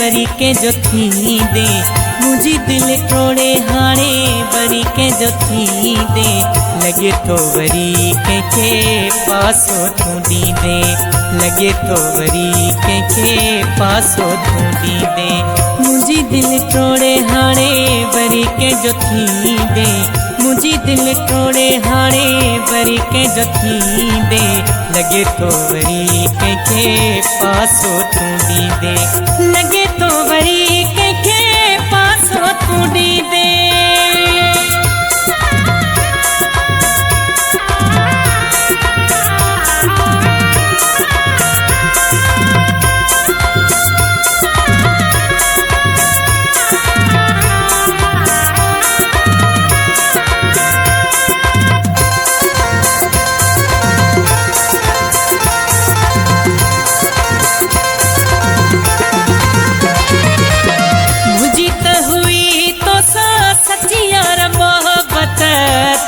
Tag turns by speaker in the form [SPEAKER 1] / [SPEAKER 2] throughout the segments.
[SPEAKER 1] वरी के जो थी दे मुझी दिल टोड़े हाणे वरी के जो थी दे लगे तो वरी के पासो तू दी दे लगे तो वरी के पासो तू दी दे मुझी दिल टोड़े हाणे वरी के जो थी दे मुझी दिल टोड़े हाणे वरी के जो थी दे लगे तो वरी के पासो तू दी दे लगे तो वरी के पासो तू दी दे।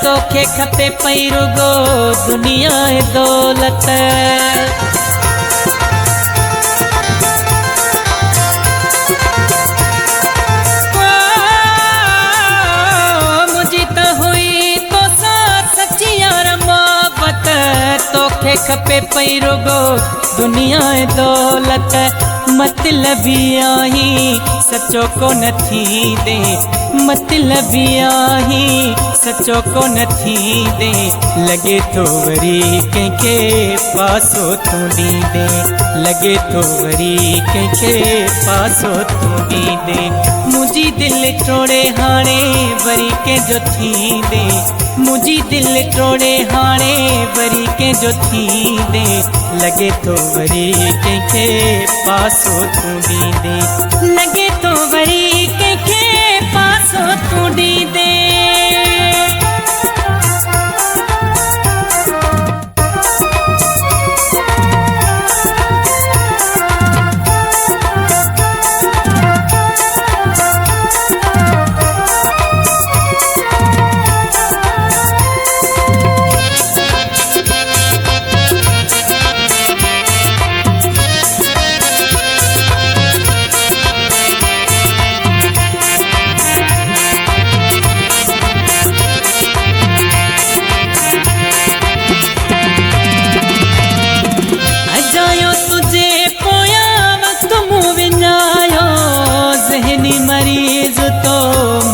[SPEAKER 1] तोखे खपे पई रुगो दुनिया दौलत मुझी त हुई तो सच्ची यार मोहब्बत तोखे खपे पई रुगो दुनिया दौलत मतलबी आही सचो को नथी दे मतलबी आही सचो को नथी दे लगे तो वरी के पासो तू दी दे लगे तो वरी के पासो तू दी दे मुझी दिल टोड़े हाणे वरी के जो थी दे मुझी दिल टोड़े हाणे वरी के जो थी दे लगे तो वरी के पासो तू दी दे लगे तो वरी के पासो तू दी दे। मरीज तो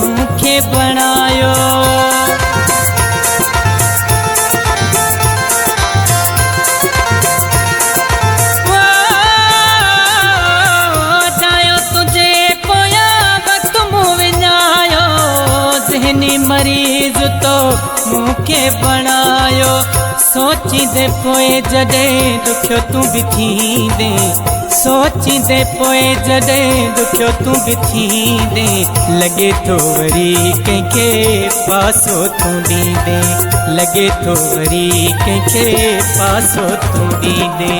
[SPEAKER 1] मुखे बनायो जायो तुझे पोया वक्त मुँह विञायो ज़हनी मरीज तो मुखे बनायो सोची दे पोए जडे दुखियो तू भी थी दे सोची दे पोए जडे दुखियो तू भी थी दे लगे तो वरी के पासो तू दी दे लगे तो वरी के पासो तू दी दे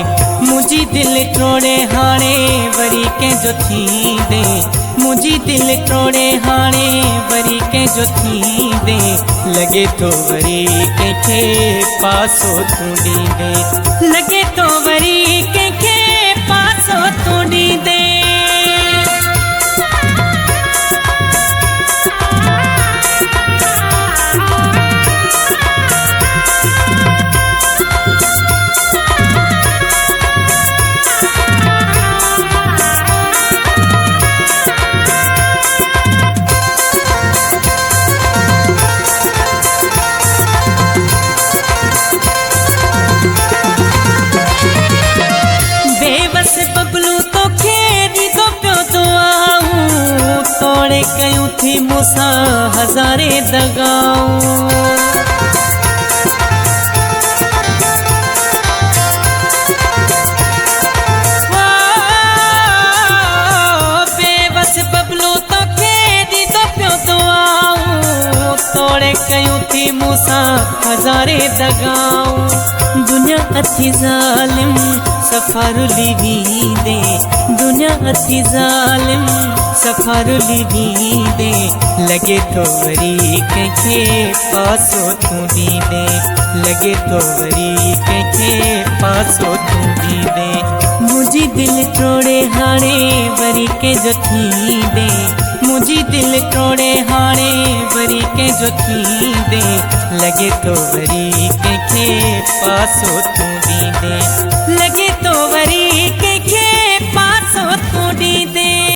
[SPEAKER 1] मुझी दिल टोड़े हाणे वरी के जो थी दे मुझी दिल टोड़े हाणे वरी के जो थी दे लगे तो वरी के पासो तू दी दे लगे तो वरी के पासो तू दी दे। कयूं थी मूसा हज़ारे दगाऊं बेबस बबलू तो खेदी तो प्यो तो आऊं तोड़े कयूं थी मूसा हज़ारे दगाऊं दुनिया अथी ज़ालिम सफारुली दी दे दुनिया अथी ज़ालिम सफारुली दी दे लगे तो वरी के पासो तू दी दे लगे तो वरी के पासो तू दी दे मुझी दिल तोड़े हाणे वरी के जो थी दे, मुझी दिल तोड़े हाणे वरी के जो थी दे, लगे तो वरी के पासो तू दी दे, लगे तो वरी के